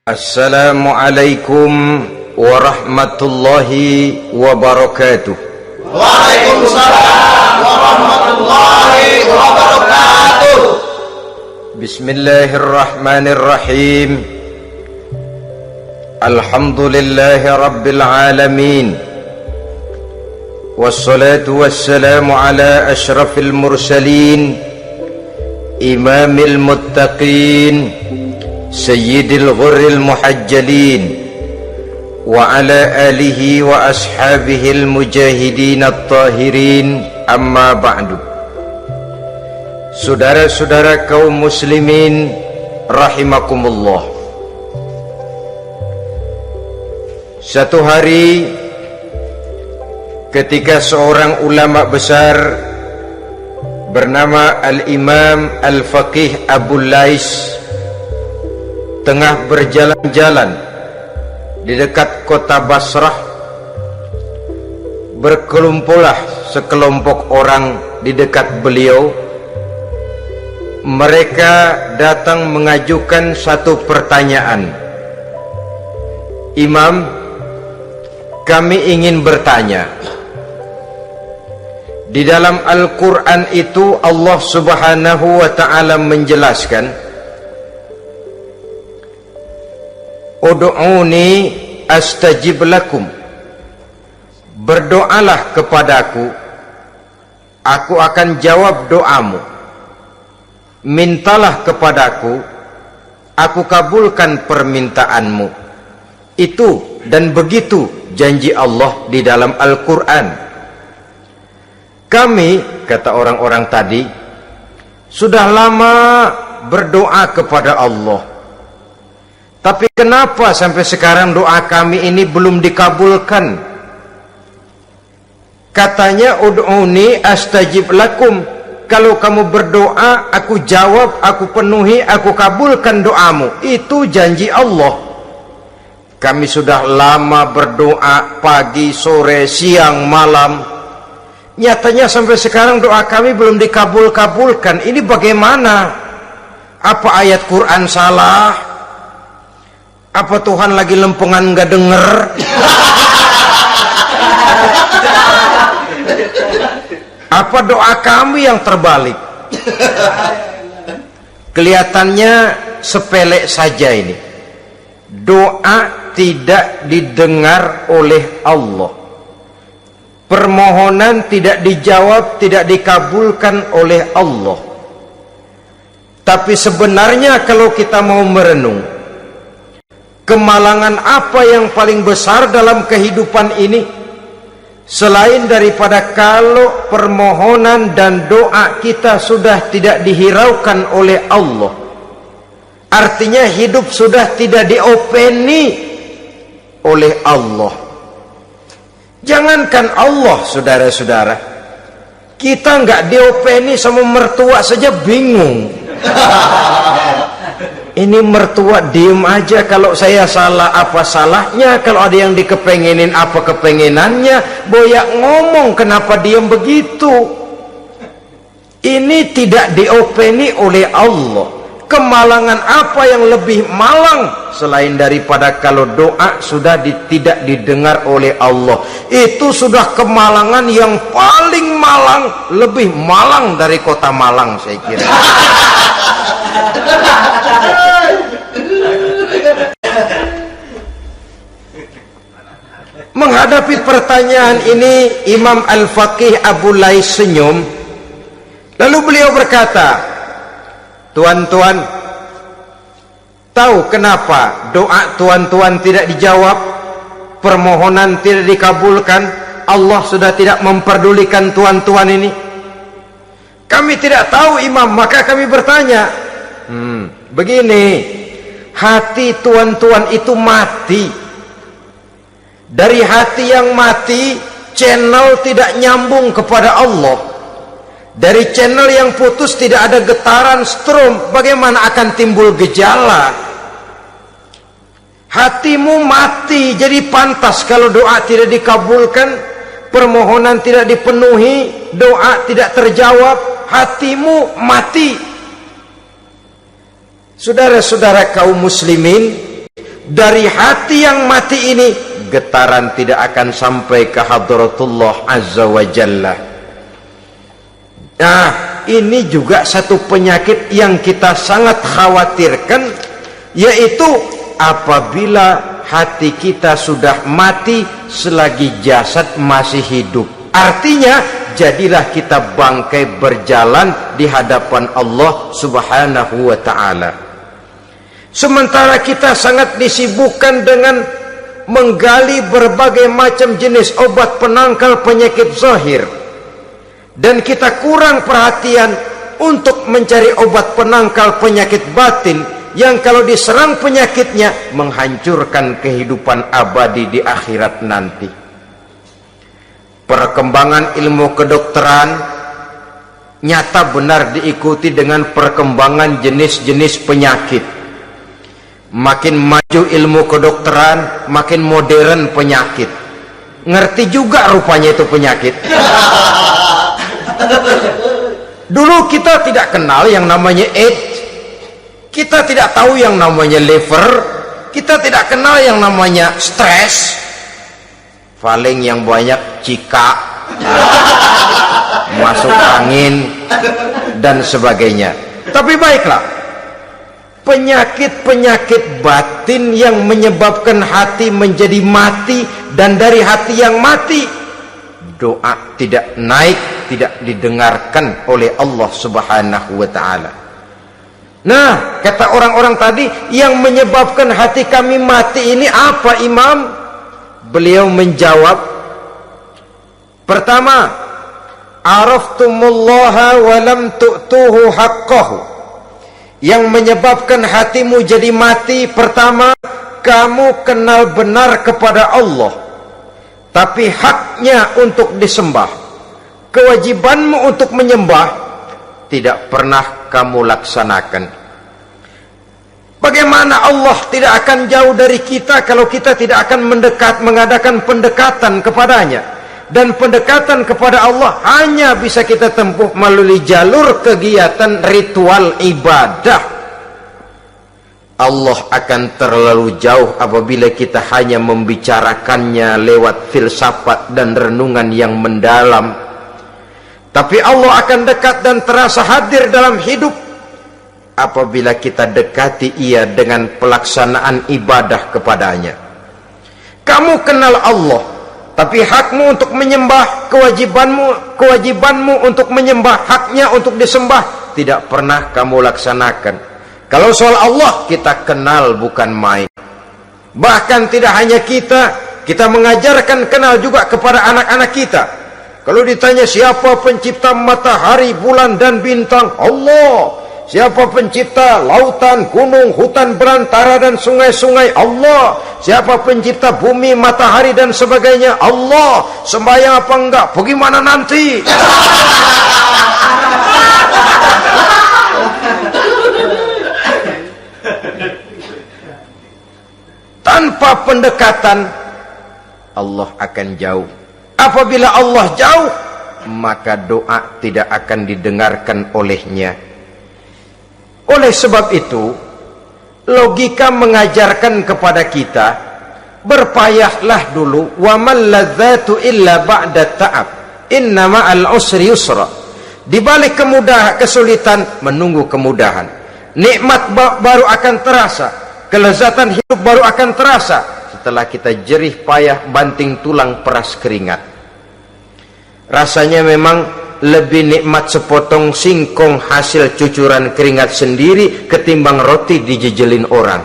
Assalamualaikum warahmatullahi wabarakatuh. Waalaikumsalam warahmatullahi wabarakatuh. Bismillahirrahmanirrahim. Alhamdulillahi rabbil alamin. Wassalatu wassalamu ala ashrafil mursalin, imamil muttaqin, sayyidil ghurril muhajjalin, wa ala alihi wa ashabihil mujahidin at-tahirin, amma ba'du. Saudara-saudara kaum muslimin rahimakumullah, satu hari ketika seorang ulama besar bernama Al-Imam Al-Faqih Abu Lais tengah berjalan-jalan di dekat kota Basrah, berkelumpulah sekelompok orang di dekat beliau. Mereka datang mengajukan satu pertanyaan. Imam, kami ingin bertanya. Di dalam Al-Quran itu Allah Subhanahu wa ta'ala menjelaskan, Ud'uni astajib lakum, berdoalah kepadaku, aku akan jawab doamu. Mintalah kepadaku, aku kabulkan permintaanmu. Itu dan begitu janji Allah di dalam Al-Quran. Kami, kata orang-orang tadi, sudah lama berdoa kepada Allah, tapi kenapa sampai sekarang doa kami ini belum dikabulkan? Katanya, ud'uni astajib lakum, kalau kamu berdoa aku jawab, aku penuhi, aku kabulkan doamu. Itu janji Allah. Kami sudah lama berdoa pagi, sore, siang, malam, nyatanya sampai sekarang doa kami belum dikabulkan. Ini bagaimana? Apa ayat Quran salah? Apa Tuhan lagi lempengan nggak denger? Apa doa kami yang terbalik? Kelihatannya sepele saja ini. Doa tidak didengar oleh Allah. Permohonan tidak dijawab, tidak dikabulkan oleh Allah. Tapi sebenarnya kalau kita mau merenung, kemalangan apa yang paling besar dalam kehidupan ini selain daripada kalau permohonan dan doa kita sudah tidak dihiraukan oleh Allah? Artinya hidup sudah tidak diopeni oleh Allah. Jangankan Allah, saudara-saudara, kita nggak diopeni sama mertua saja bingung. Ini mertua diem aja, kalau saya salah apa salahnya, kalau ada yang dikepengenin apa kepengenannya, boyak ngomong kenapa diem begitu. Ini tidak diopeni oleh Allah. Kemalangan apa yang lebih malang selain daripada kalau doa sudah tidak didengar oleh Allah? Itu sudah kemalangan yang paling malang, lebih malang dari kota Malang saya kira. Menghadapi pertanyaan ini, Imam Al-Faqih Abu Lais senyum. Lalu beliau berkata, tuan-tuan, tahu kenapa doa tuan-tuan tidak dijawab, permohonan tidak dikabulkan? Allah sudah tidak memperdulikan tuan-tuan ini. Kami tidak tahu, Imam, maka kami bertanya. Begini, hati tuan-tuan itu mati. Dari hati yang mati, channel tidak nyambung kepada Allah. Dari channel yang putus tidak ada getaran strom, bagaimana akan timbul gejala? Hatimu mati, jadi pantas kalau doa tidak dikabulkan, permohonan tidak dipenuhi, doa tidak terjawab, hatimu mati. Saudara-saudara kaum muslimin, dari hati yang mati ini, getaran tidak akan sampai ke hadratullah azza wa jalla. Nah, ini juga satu penyakit yang kita sangat khawatirkan, yaitu apabila hati kita sudah mati selagi jasad masih hidup. Artinya, jadilah kita bangkai berjalan di hadapan Allah subhanahu wa ta'ala. Sementara kita sangat disibukkan dengan menggali berbagai macam jenis obat penangkal penyakit zahir, dan kita kurang perhatian untuk mencari obat penangkal penyakit batin yang kalau diserang penyakitnya menghancurkan kehidupan abadi di akhirat nanti. Perkembangan ilmu kedokteran nyata benar diikuti dengan perkembangan jenis-jenis penyakit. Makin maju ilmu kedokteran, makin modern penyakit. Ngerti juga rupanya itu penyakit. Dulu kita tidak kenal yang namanya AIDS, kita tidak tahu yang namanya liver, kita tidak kenal yang namanya stres, paling yang banyak cika, masuk angin dan sebagainya. Tapi baiklah, penyakit-penyakit batin yang menyebabkan hati menjadi mati, dan dari hati yang mati doa tidak naik, tidak didengarkan oleh Allah subhanahu wa ta'ala. Nah, kata orang-orang tadi, yang menyebabkan hati kami mati ini apa, Imam? Beliau menjawab, pertama, araftumullaha wa lam tu'tuhu haqqahu. Yang menyebabkan hatimu jadi mati, pertama, kamu kenal benar kepada Allah, tapi haknya untuk disembah, kewajibanmu untuk menyembah, tidak pernah kamu laksanakan. Bagaimana Allah tidak akan jauh dari kita kalau kita tidak akan mengadakan pendekatan kepadanya? Dan pendekatan kepada Allah hanya bisa kita tempuh melalui jalur kegiatan ritual ibadah. Allah akan terlalu jauh apabila kita hanya membicarakannya lewat filsafat dan renungan yang mendalam. Tapi Allah akan dekat dan terasa hadir dalam hidup apabila kita dekati ia dengan pelaksanaan ibadah kepadanya. Kamu kenal Allah, tapi hakmu untuk menyembah, kewajibanmu untuk menyembah, haknya untuk disembah, tidak pernah kamu laksanakan. Kalau soal Allah kita kenal bukan main. Bahkan tidak hanya kita mengajarkan kenal juga kepada anak-anak kita. Kalau ditanya siapa pencipta matahari, bulan dan bintang, Allah. Siapa pencipta lautan, gunung, hutan belantara dan sungai-sungai, Allah. Siapa pencipta bumi, matahari dan sebagainya, Allah. Sembahyang apa enggak? Bagaimana nanti? Tanpa pendekatan Allah akan jauh. Apabila Allah jauh, maka doa tidak akan didengarkan olehnya. Oleh sebab itu, logika mengajarkan kepada kita, berpayahlah dulu, wa man ladzatu illa ba'da ta'ab, inna ma'al usri yusra. Di balik kesulitan menunggu kemudahan. Nikmat baru akan terasa, kelezatan hidup baru akan terasa setelah kita jerih payah banting tulang peras keringat. Rasanya memang lebih nikmat sepotong singkong hasil cucuran keringat sendiri ketimbang roti dijejelin orang.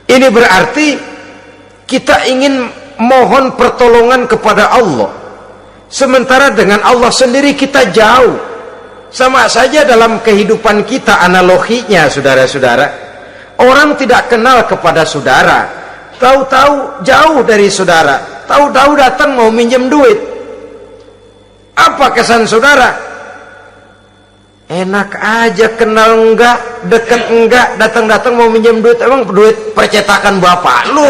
Ini berarti kita ingin mohon pertolongan kepada Allah, sementara dengan Allah sendiri kita jauh. Sama saja dalam kehidupan kita analoginya, saudara-saudara. Orang tidak kenal kepada saudara, tahu-tahu jauh dari saudara, tahu-tahu datang mau minjem duit. Apa kesan saudara? Enak aja, kenal enggak, dekat enggak, datang-datang mau minjem duit. Emang duit percetakan bapak lu?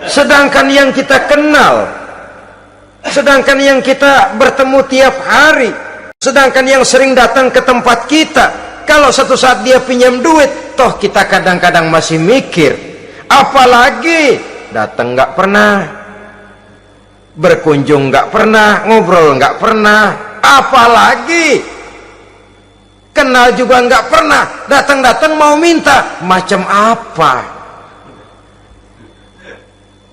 Sedangkan yang kita kenal, sedangkan yang kita bertemu tiap hari, Sedangkan yang sering datang ke tempat kita, kalau satu saat dia pinjam duit, toh kita kadang-kadang masih mikir. Apalagi datang nggak pernah, berkunjung nggak pernah, ngobrol nggak pernah, apalagi kenal juga nggak pernah, datang-datang mau minta. Macam apa?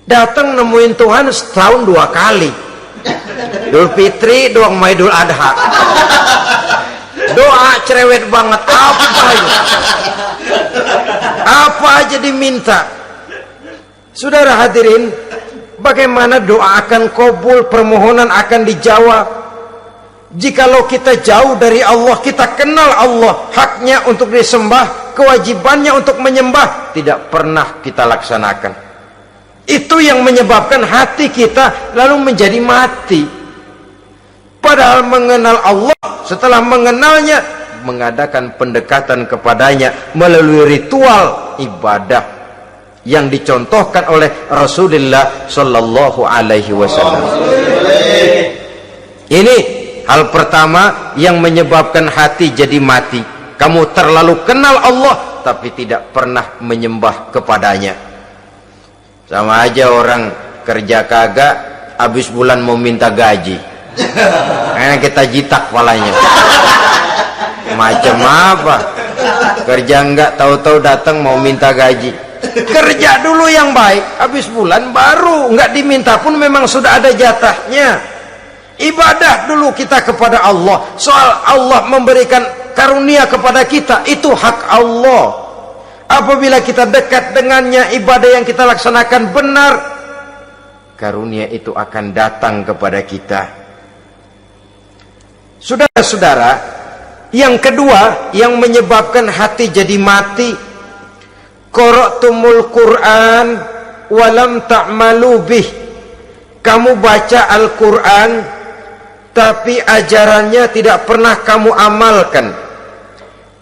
Datang nemuin Tuhan setahun 2 kali, Idul Fitri, doang Idul Adha. Doa cerewet banget, apa aja diminta. Saudara hadirin, bagaimana doa akan kabul, permohonan akan dijawab jikalau kita jauh dari Allah, kita kenal Allah, haknya untuk disembah, kewajibannya untuk menyembah, tidak pernah kita laksanakan. Itu yang menyebabkan hati kita lalu menjadi mati. Padahal mengenal Allah, setelah mengenalnya, mengadakan pendekatan kepadanya melalui ritual ibadah yang dicontohkan oleh Rasulullah Sallallahu Alaihi Wasallam. Ini hal pertama yang menyebabkan hati jadi mati. Kamu terlalu kenal Allah tapi tidak pernah menyembah kepadanya. Sama aja orang kerja kagak, habis bulan mau minta gaji, karena kita jitak kepalanya. Macam apa? Kerja enggak, tahu-tahu datang mau minta gaji. Kerja dulu yang baik, habis bulan baru enggak diminta pun memang sudah ada jatahnya. Ibadah dulu kita kepada Allah. Soal Allah memberikan karunia kepada kita, itu hak Allah. Apabila kita dekat dengannya, ibadah yang kita laksanakan benar, karunia itu akan datang kepada kita. Saudara-saudara, yang kedua yang menyebabkan hati jadi mati, qara'tumul Qur'an walam ta'malu bih. Kamu baca Al-Quran tapi ajarannya tidak pernah kamu amalkan.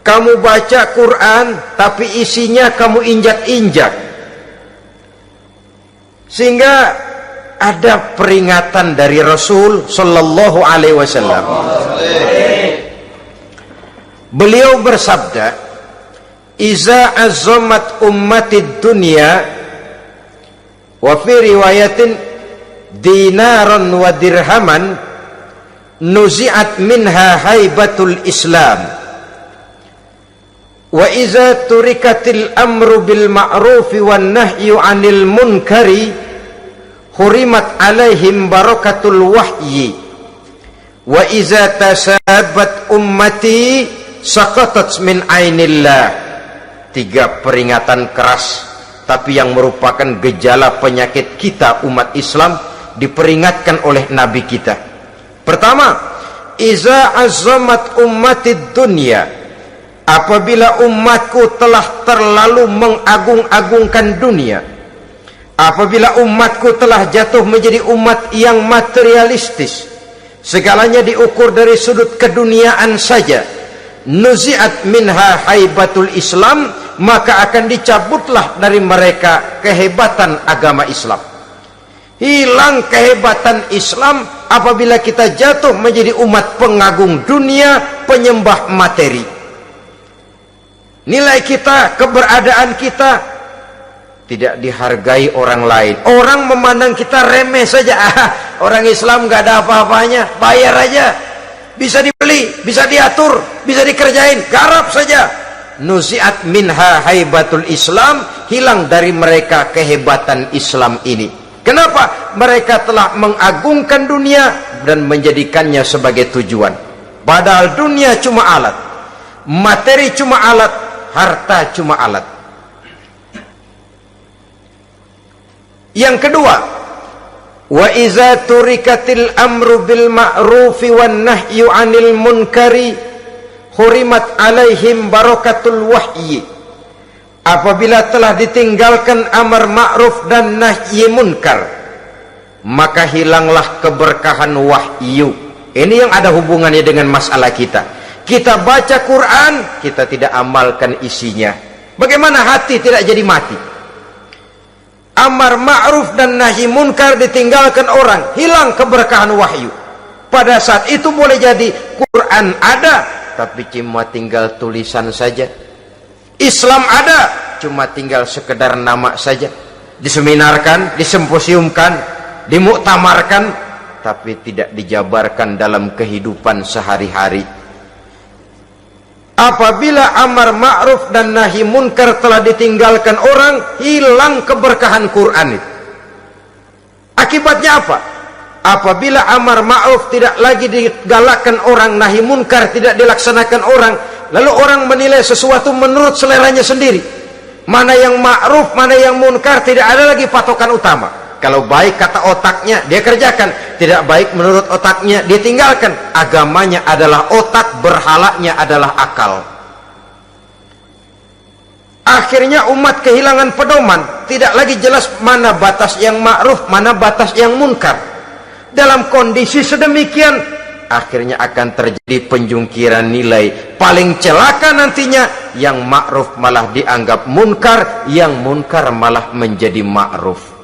Kamu baca Quran tapi isinya kamu injak-injak. Sehingga ada peringatan dari Rasul Sallallahu Alaihi Wasallam. Beliau bersabda, "Iza azzamat ummatid dunya wa fi riwayatin dinaran wa dirhaman nuzi'at minha haibatul Islam. Wa iza turikatil amru bil ma'rufi wan nahyu 'anil munkari hurimat 'alaihim barakatul wahyi. Wa iza tasabat ummati saqatat min 'ainillah." 3 peringatan keras tapi yang merupakan gejala penyakit kita umat Islam diperingatkan oleh Nabi kita. Pertama, iza azzamat ummatid dunya. Apabila umatku telah terlalu mengagung-agungkan dunia, apabila umatku telah jatuh menjadi umat yang materialistis, segalanya diukur dari sudut keduniaan saja, nuzi'at minha haibatul Islam, maka akan dicabutlah dari mereka kehebatan agama Islam. Hilang kehebatan Islam apabila kita jatuh menjadi umat pengagung dunia, penyembah materi. Nilai kita, keberadaan kita tidak dihargai orang lain. Orang memandang kita remeh saja. Orang Islam gak ada apa-apanya, bayar aja, bisa dibeli, bisa diatur, bisa dikerjain, garap saja. Nuzi'at minha haibatul Islam, hilang dari mereka kehebatan Islam ini. Kenapa? Mereka telah mengagungkan dunia dan menjadikannya sebagai tujuan. Padahal dunia cuma alat, materi cuma alat, harta cuma alat. Yang kedua, wa iza turikatil amru bil ma'rufi wan nahyu 'anil munkari hurimat 'alaihim barakatul wahyi. Apabila telah ditinggalkan amar ma'ruf dan nahi munkar, maka hilanglah keberkahan wahyu. Ini yang ada hubungannya dengan masalah kita. Kita baca Quran, kita tidak amalkan isinya. Bagaimana hati tidak jadi mati? Amar ma'ruf dan nahi munkar ditinggalkan orang, hilang keberkahan wahyu. Pada saat itu boleh jadi Quran ada, tapi cuma tinggal tulisan saja. Islam ada, cuma tinggal sekedar nama saja. Diseminarkan, disimposiumkan, dimuktamarkan, tapi tidak dijabarkan dalam kehidupan sehari-hari. Apabila amar ma'ruf dan nahi munkar telah ditinggalkan orang, hilang keberkahan Quran itu. Akibatnya apa? Apabila amar ma'ruf tidak lagi digalakkan orang, nahi munkar tidak dilaksanakan orang, lalu orang menilai sesuatu menurut seleranya sendiri. Mana yang ma'ruf, mana yang munkar, tidak ada lagi patokan utama. Kalau baik kata otaknya, dia kerjakan. Tidak baik menurut otaknya, dia tinggalkan. Agamanya adalah otak, berhalanya adalah akal. Akhirnya umat kehilangan pedoman. Tidak lagi jelas mana batas yang ma'ruf, mana batas yang munkar. Dalam kondisi sedemikian, akhirnya akan terjadi penjungkiran nilai. Paling celaka nantinya, yang ma'ruf malah dianggap munkar, yang munkar malah menjadi ma'ruf.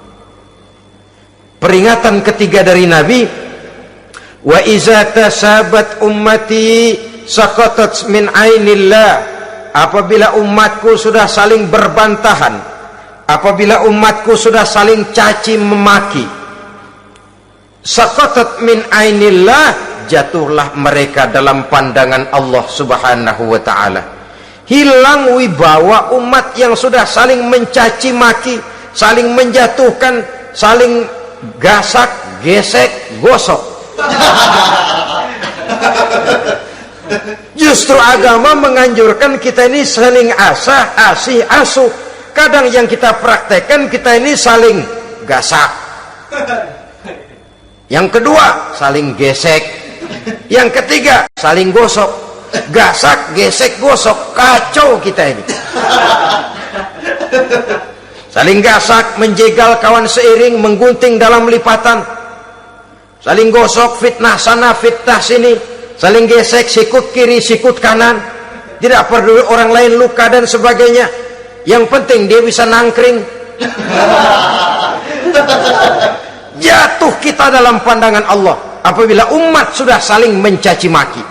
Peringatan ketiga dari Nabi, wa iza tasabat ummati saqatat min ainillah. Apabila umatku sudah saling berbantahan, apabila umatku sudah saling caci memaki, saqatat min ainillah, jatuhlah mereka dalam pandangan Allah Subhanahu wa taala. Hilang wibawa umat yang sudah saling mencaci maki, saling menjatuhkan, saling gasak, gesek, gosok. Justru agama menganjurkan kita ini saling asah, asih, asuh. Kadang yang kita praktekkan, kita ini saling gasak. Yang kedua, saling gesek. Yang ketiga, saling gosok. Gasak, gesek, gosok. Kacau kita ini. Saling gasak, menjegal kawan seiring, menggunting dalam lipatan. Saling gosok, fitnah sana, fitnah sini. Saling gesek, sikut kiri, sikut kanan. Tidak peduli orang lain luka dan sebagainya. Yang penting dia bisa nangkring. Jatuh kita dalam pandangan Allah apabila umat sudah saling mencaci maki.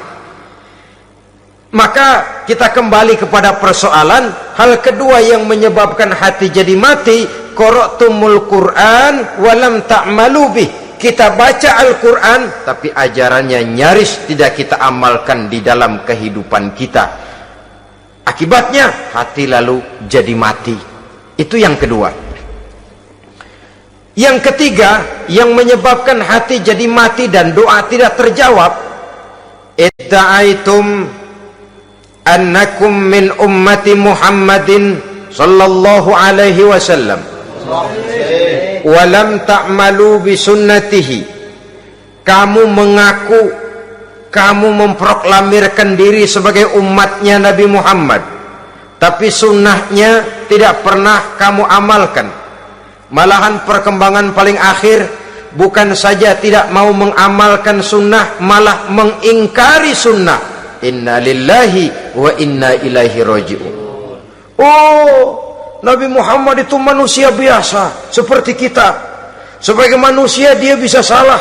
Maka kita kembali kepada persoalan hal kedua yang menyebabkan hati jadi mati, qara'tumul Qur'an walam ta'malu bih. Kita baca Al-Qur'an tapi ajarannya nyaris tidak kita amalkan di dalam kehidupan kita. Akibatnya hati lalu jadi mati. Itu yang kedua. Yang ketiga yang menyebabkan hati jadi mati dan doa tidak terjawab, itta'aitum annakum min ummati Muhammadin sallallahu alaihi wasallam wa lam ta'malu bi sunnatihi. Kamu mengaku, kamu memproklamirkan diri sebagai umatnya Nabi Muhammad, tapi sunnahnya tidak pernah kamu amalkan. Malahan perkembangan paling akhir bukan saja tidak mau mengamalkan sunnah, malah mengingkari sunnah. Inna lillahi wa inna ilaihi raji'un. Oh, Nabi Muhammad itu manusia biasa seperti kita. Sebagai manusia dia bisa salah.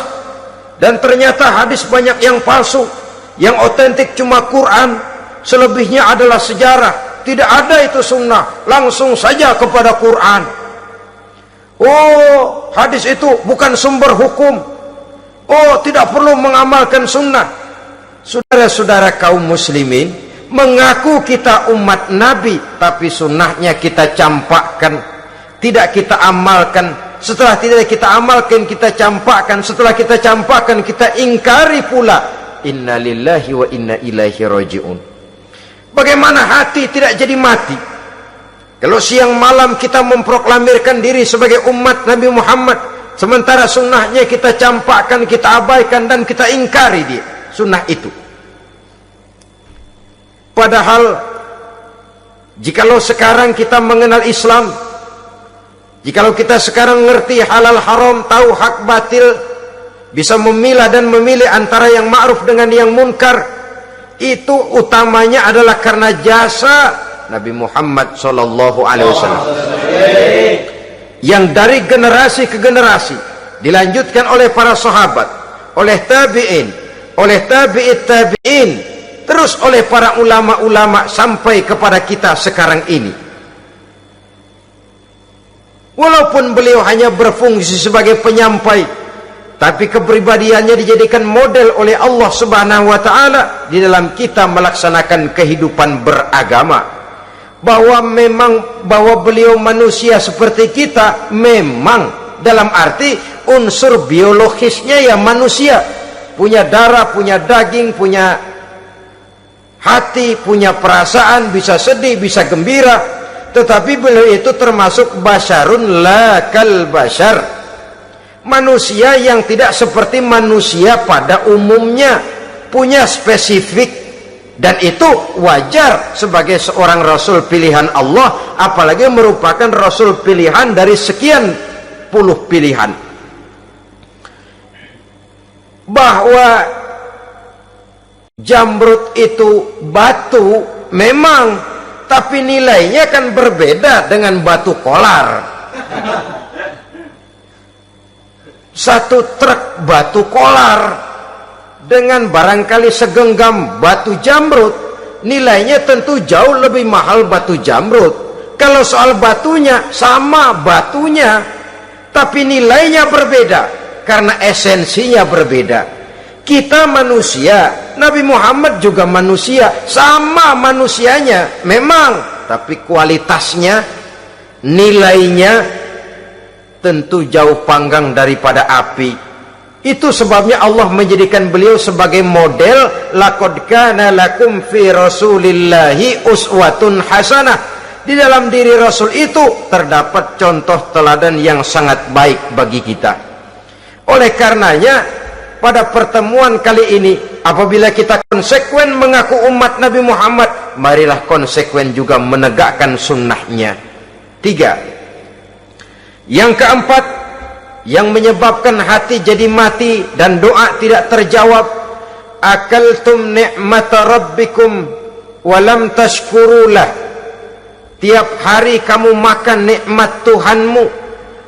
Dan ternyata hadis banyak yang palsu. Yang otentik cuma Quran. Selebihnya adalah sejarah. Tidak ada itu sunnah. Langsung saja kepada Quran. Oh, hadis itu bukan sumber hukum. Oh, tidak perlu mengamalkan sunnah. Saudara-saudara kaum muslimin, mengaku kita umat Nabi, tapi sunnahnya kita campakkan, tidak kita amalkan. Setelah tidak kita amalkan, kita campakkan. Setelah kita campakkan, kita ingkari pula. Inna lillahi wa inna ilaihi raji'un. Bagaimana hati tidak jadi mati? Kalau siang malam kita memproklamirkan diri sebagai umat Nabi Muhammad, sementara sunnahnya kita campakkan, kita abaikan, dan kita ingkari dia sunnah itu. Padahal jikalau sekarang kita mengenal Islam, jikalau kita sekarang ngerti halal haram, tahu hak batil, bisa memilah dan memilih antara yang ma'ruf dengan yang munkar, itu utamanya adalah karena jasa Nabi Muhammad sallallahu alaihi wasallam. Yang dari generasi ke generasi dilanjutkan oleh para sahabat, oleh tabi'in, oleh tabi'it tabi'in, terus oleh para ulama-ulama sampai kepada kita sekarang ini. Walaupun beliau hanya berfungsi sebagai penyampai, tapi kepribadiannya dijadikan model oleh Allah Subhanahu wa taala di dalam kita melaksanakan kehidupan beragama. Bahwa beliau manusia seperti kita, memang dalam arti unsur biologisnya ya manusia, punya darah, punya daging, punya hati, punya perasaan, bisa sedih, bisa gembira. Tetapi beliau itu termasuk basyarun la kal basyar, manusia yang tidak seperti manusia pada umumnya, punya spesifik, dan itu wajar sebagai seorang rasul pilihan Allah, apalagi merupakan rasul pilihan dari sekian puluh pilihan. Bahwa jamrud itu batu memang, tapi nilainya kan berbeda dengan batu kolar. Satu truk batu kolar dengan barangkali segenggam batu jamrud, nilainya tentu jauh lebih mahal batu jamrud. Kalau soal batunya, sama batunya, tapi nilainya berbeda karena esensinya berbeda. Kita manusia, Nabi Muhammad juga manusia, sama manusianya memang, tapi kualitasnya, nilainya tentu jauh panggang daripada api. Itu sebabnya Allah menjadikan beliau sebagai model. Laqad kana lakum fi rasulillahi uswatun hasanah. Di dalam diri Rasul itu terdapat contoh teladan yang sangat baik bagi kita. Oleh karenanya, pada pertemuan kali ini, apabila kita konsekuen mengaku umat Nabi Muhammad, marilah konsekuen juga menegakkan sunnahnya. 3. Yang keempat, yang menyebabkan hati jadi mati dan doa tidak terjawab, akaltum ni'mata rabbikum walam tashkurulah. Tiap hari kamu makan nikmat Tuhanmu,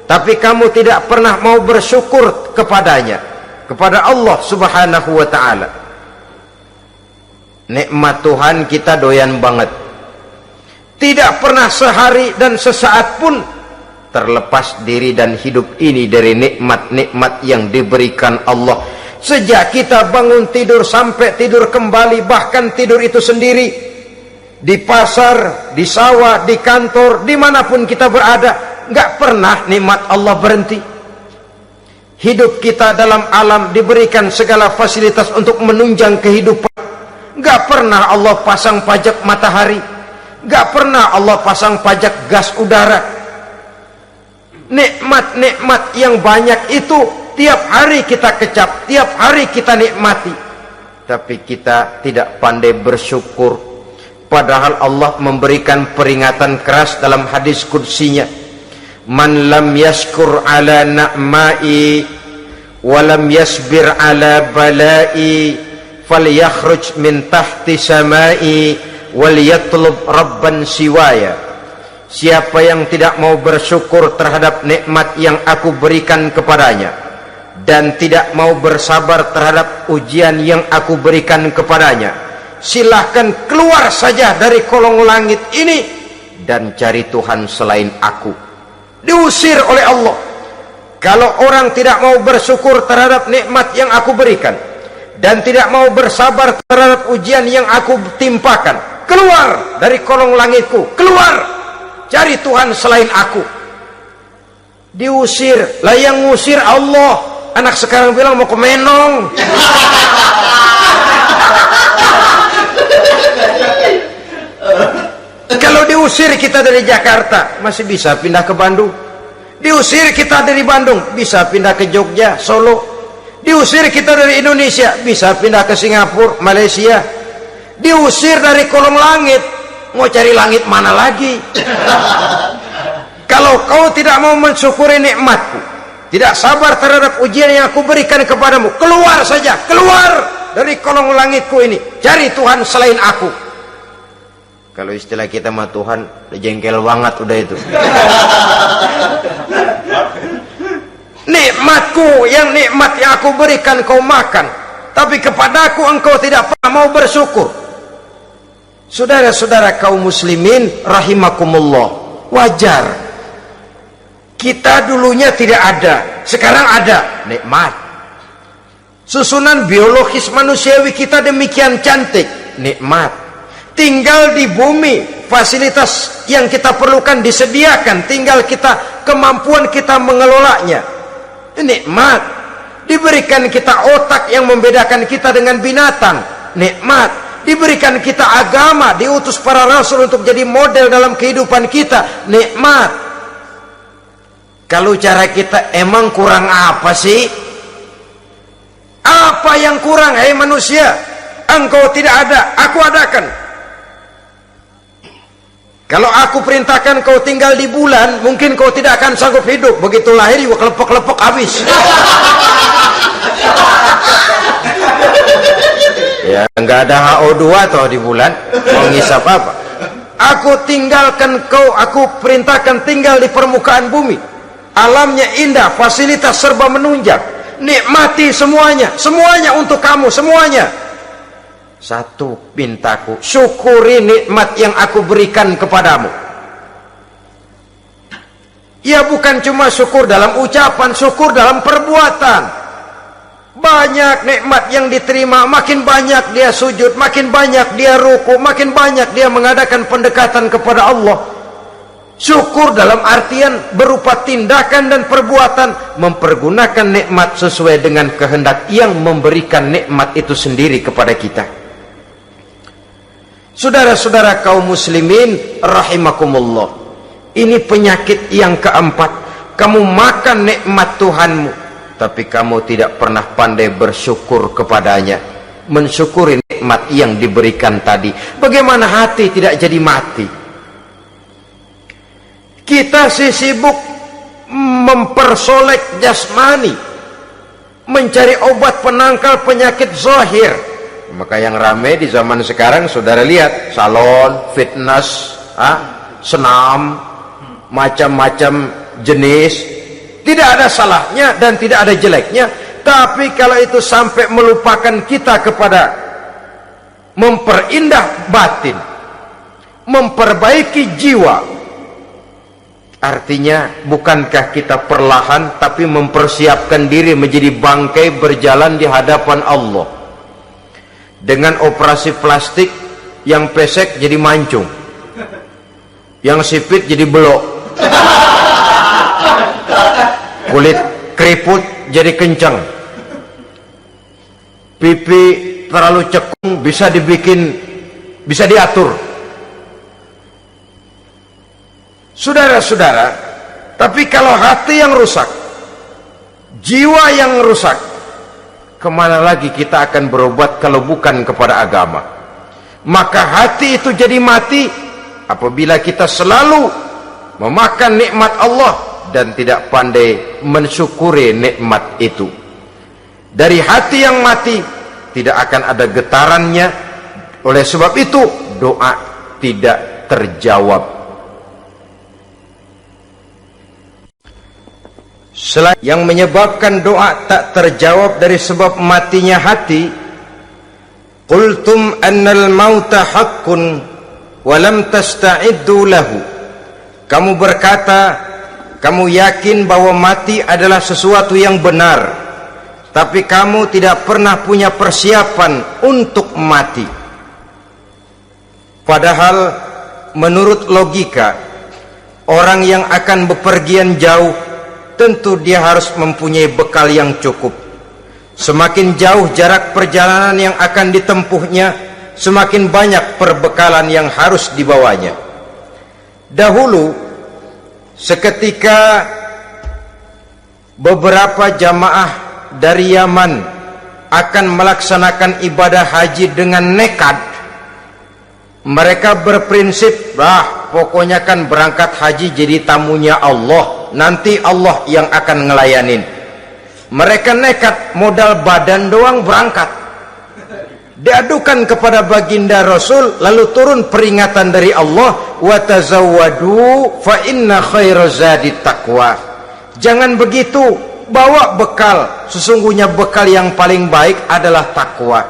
tapi kamu tidak pernah mau bersyukur kepadanya, kepada Allah Subhanahu wa ta'ala. Nikmat Tuhan kita doyan banget, tidak pernah sehari dan sesaat pun terlepas diri dan hidup ini dari nikmat-nikmat yang diberikan Allah. Sejak kita bangun tidur sampai tidur kembali, bahkan tidur itu sendiri, di pasar, di sawah, di kantor, dimanapun kita berada, nggak pernah nikmat Allah berhenti. Hidup kita dalam alam diberikan segala fasilitas untuk menunjang kehidupan. Nggak pernah Allah pasang pajak matahari, nggak pernah Allah pasang pajak gas udara. Nikmat-nikmat yang banyak itu tiap hari kita kecap, tiap hari kita nikmati, tapi kita tidak pandai bersyukur. Padahal Allah memberikan peringatan keras dalam hadis qudsinya, man lam yashkur ala na'mai wa lam yasbir ala balai falyakhruj min tahti samai wal yatlub rabban siwaya. Siapa yang tidak mau bersyukur terhadap nikmat yang aku berikan kepadanya dan tidak mau bersabar terhadap ujian yang aku berikan kepadanya, silahkan keluar saja dari kolong langit ini dan cari Tuhan selain aku. Diusir oleh Allah. Kalau orang tidak mau bersyukur terhadap nikmat yang aku berikan dan tidak mau bersabar terhadap ujian yang aku timpakan, keluar dari kolong langitku, keluar, cari Tuhan selain aku. Diusir. Lah yang ngusir Allah. Anak sekarang bilang mau ke Menong. Kalau diusir kita dari Jakarta, masih bisa pindah ke Bandung. Diusir kita dari Bandung, bisa pindah ke Jogja, Solo. Diusir kita dari Indonesia, bisa pindah ke Singapura, Malaysia. Diusir dari kolong langit, mau cari langit mana lagi? Kalau kau tidak mau mensyukuri nikmatku, tidak sabar terhadap ujian yang aku berikan kepadamu, keluar saja, keluar dari kolong langitku ini, cari Tuhan selain aku. Kalau istilah kita mah Tuhan udah jengkel banget udah itu. Nikmatku, yang nikmat yang aku berikan kau makan, tapi kepadaku engkau tidak pernah mau bersyukur. Saudara-saudara kaum muslimin rahimakumullah, wajar kita dulunya tidak ada, sekarang ada, nikmat. Susunan biologis manusiawi kita demikian cantik, nikmat. Tinggal di bumi, fasilitas yang kita perlukan disediakan, tinggal kemampuan kita mengelolanya, nikmat. Diberikan kita otak yang membedakan kita dengan binatang, nikmat. Diberikan kita agama, diutus para rasul untuk jadi model dalam kehidupan kita, nikmat. Kalau cara kita emang kurang apa sih? Apa yang kurang, hai manusia? Engkau tidak ada, aku adakan. Kalau aku perintahkan kau tinggal di bulan, mungkin kau tidak akan sanggup hidup. Begitu lahir juga kelepek-kelepek habis. Ya, nggak ada HO2 toh di bulan, mau ngisap apa? Aku tinggalkan kau, aku perintahkan tinggal di permukaan bumi. Alamnya indah, fasilitas serba menunjang. Nikmati semuanya, semuanya untuk kamu, semuanya. Satu pintaku, syukuri nikmat yang aku berikan kepadamu. Ya bukan cuma syukur dalam ucapan, syukur dalam perbuatan. Banyak nikmat yang diterima, makin banyak dia sujud, makin banyak dia ruku, makin banyak dia mengadakan pendekatan kepada Allah. Syukur dalam artian berupa tindakan dan perbuatan, mempergunakan nikmat sesuai dengan kehendak yang memberikan nikmat itu sendiri kepada kita. Saudara-saudara kaum muslimin rahimakumullah, ini penyakit yang keempat. Kamu makan nikmat Tuhanmu, tapi kamu tidak pernah pandai bersyukur kepadanya, mensyukuri nikmat yang diberikan tadi. Bagaimana hati tidak jadi mati? Kita sibuk mempersolek jasmani, mencari obat penangkal penyakit zahir. Maka yang ramai di zaman sekarang, saudara lihat, salon, fitness, senam, macam-macam jenis. Tidak ada salahnya dan tidak ada jeleknya. Tapi kalau itu sampai melupakan kita kepada memperindah batin, memperbaiki jiwa, artinya bukankah kita perlahan tapi mempersiapkan diri menjadi bangkai berjalan di hadapan Allah? Dengan operasi plastik, yang pesek jadi mancung, yang sipit jadi belok, kulit keriput jadi kencang, pipi terlalu cekung bisa diatur. Saudara-saudara, tapi kalau hati yang rusak, jiwa yang rusak, kemana lagi kita akan berobat kalau bukan kepada agama? Maka hati itu jadi mati apabila kita selalu memakan nikmat Allah dan tidak pandai mensyukuri nikmat itu. Dari hati yang mati tidak akan ada getarannya. Oleh sebab itu doa tidak terjawab. Selain yang menyebabkan doa tak terjawab dari sebab matinya hati, qultum annal mauta haqqun wa lam tasta'iddu lahu. Kamu berkata, kamu yakin bahwa mati adalah sesuatu yang benar, tapi kamu tidak pernah punya persiapan untuk mati. Padahal menurut logika, orang yang akan bepergian jauh tentu dia harus mempunyai bekal yang cukup. Semakin jauh jarak perjalanan yang akan ditempuhnya, semakin banyak perbekalan yang harus dibawanya. Dahulu, seketika beberapa jamaah dari Yaman akan melaksanakan ibadah haji dengan nekat, mereka berprinsip, pokoknya kan berangkat haji jadi tamunya Allah, nanti Allah yang akan ngelayanin. Mereka nekat, modal badan doang berangkat. Diadukan kepada baginda Rasul, lalu turun peringatan dari Allah, wa tazawwadu fa inna khairaz zadi taqwa. Jangan begitu, bawa bekal. Sesungguhnya bekal yang paling baik adalah takwa.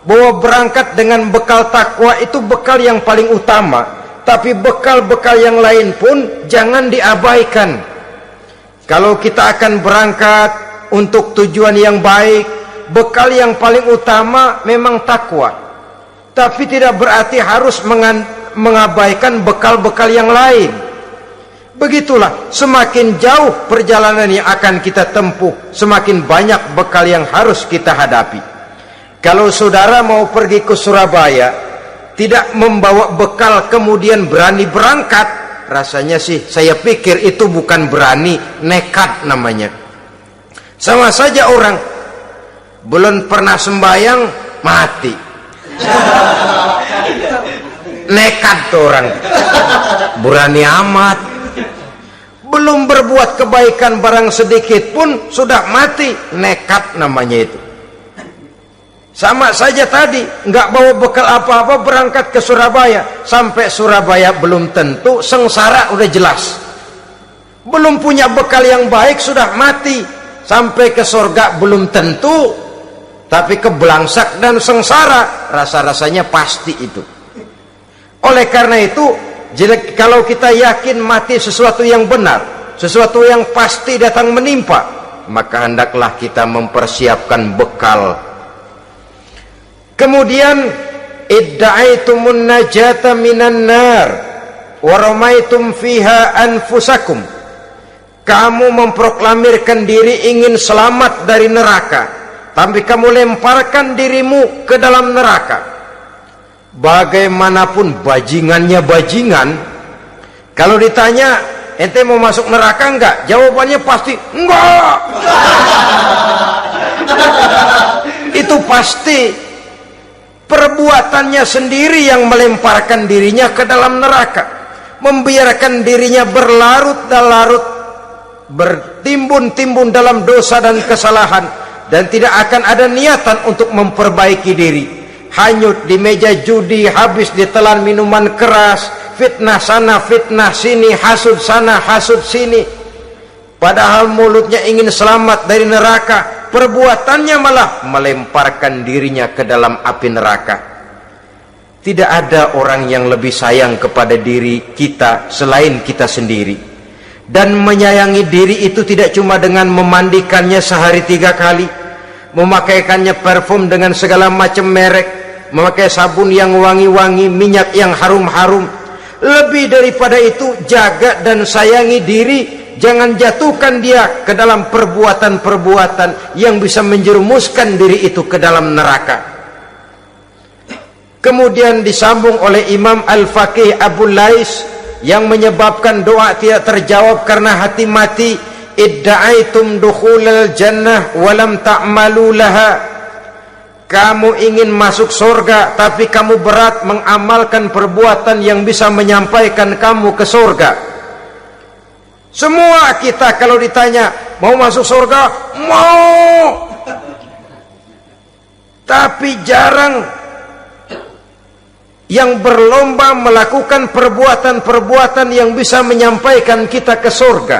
Bahwa berangkat dengan bekal takwa itu bekal yang paling utama. Tapi bekal-bekal yang lain pun jangan diabaikan. Kalau kita akan berangkat untuk tujuan yang baik, bekal yang paling utama memang takwa. Tapi tidak berarti harus mengabaikan bekal-bekal yang lain. Begitulah, semakin jauh perjalanan yang akan kita tempuh, semakin banyak bekal yang harus kita hadapi. Kalau saudara mau pergi ke Surabaya, tidak membawa bekal kemudian berani berangkat, rasanya sih saya pikir itu bukan berani, nekat namanya. Sama saja orang belum pernah sembahyang mati, nekat tuh orang, berani amat. Belum berbuat kebaikan barang sedikit pun sudah mati, nekat namanya itu. Sama saja tadi, nggak bawa bekal apa-apa berangkat ke Surabaya. Sampai Surabaya belum tentu, sengsara udah jelas. Belum punya bekal yang baik sudah mati. Sampai ke surga belum tentu, tapi kebelangsak dan sengsara rasa-rasanya pasti itu. Oleh karena itu, jadi kalau kita yakin mati sesuatu yang benar, sesuatu yang pasti datang menimpa, maka hendaklah kita mempersiapkan bekal. Kemudian idda'aitumun najata minan nar wa ramaitum fiha anfusakum. Kamu memproklamirkan diri ingin selamat dari neraka, tapi kamu lemparkan dirimu ke dalam neraka. Bagaimanapun bajingannya bajingan, kalau ditanya ente mau masuk neraka enggak, jawabannya pasti enggak. Itu pasti perbuatannya sendiri yang melemparkan dirinya ke dalam neraka, membiarkan dirinya berlarut-larut, bertimbun-timbun dalam dosa dan kesalahan, dan tidak akan ada niatan untuk memperbaiki diri. Hanyut di meja judi, habis ditelan minuman keras, fitnah sana fitnah sini, hasud sana hasud sini. Padahal mulutnya ingin selamat dari neraka, perbuatannya malah melemparkan dirinya ke dalam api neraka. Tidak ada orang yang lebih sayang kepada diri kita selain kita sendiri. Dan menyayangi diri itu tidak cuma dengan memandikannya sehari 3 kali, memakaikannya parfum dengan segala macam merek, memakai sabun yang wangi-wangi, minyak yang harum-harum. Lebih daripada itu, jaga dan sayangi diri. Jangan jatuhkan dia ke dalam perbuatan-perbuatan yang bisa menjerumuskan diri itu ke dalam neraka. Kemudian disambung oleh Imam Al-Faqih Abu Lais yang menyebabkan doa tidak terjawab karena hati mati. Idda'aitum dukhulal jannah walam ta'malu laha. Kamu ingin masuk surga, tapi kamu berat mengamalkan perbuatan yang bisa menyampaikan kamu ke surga. Semua kita kalau ditanya mau masuk surga, mau. Tapi jarang yang berlomba melakukan perbuatan-perbuatan yang bisa menyampaikan kita ke surga.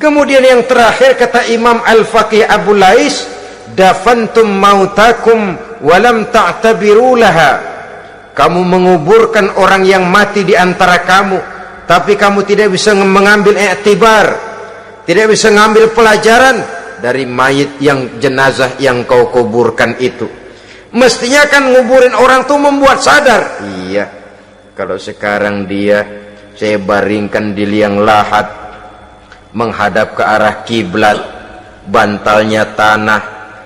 Kemudian yang terakhir kata Imam Al-Faqih Abu Lais, dafantum mautakum walam ta'tabiru laha. Kamu menguburkan orang yang mati di antara kamu, tapi kamu tidak bisa mengambil iktibar, tidak bisa mengambil pelajaran dari mayit yang jenazah yang kau kuburkan itu. Mestinya kan nguburin orang tuh membuat sadar. Iya, kalau sekarang dia saya baringkan di liang lahat, menghadap ke arah kiblat, bantalnya tanah,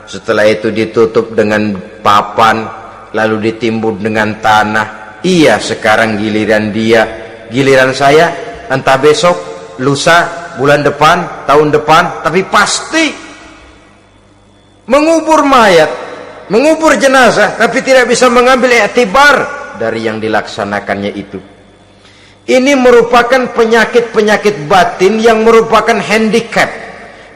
setelah itu ditutup dengan papan, lalu ditimbun dengan tanah. Iya, sekarang giliran dia, giliran saya, entah besok, lusa, bulan depan, tahun depan, tapi pasti mengubur mayat, mengubur jenazah, tapi tidak bisa mengambil iktibar dari yang dilaksanakannya itu. Ini merupakan penyakit-penyakit batin yang merupakan handicap,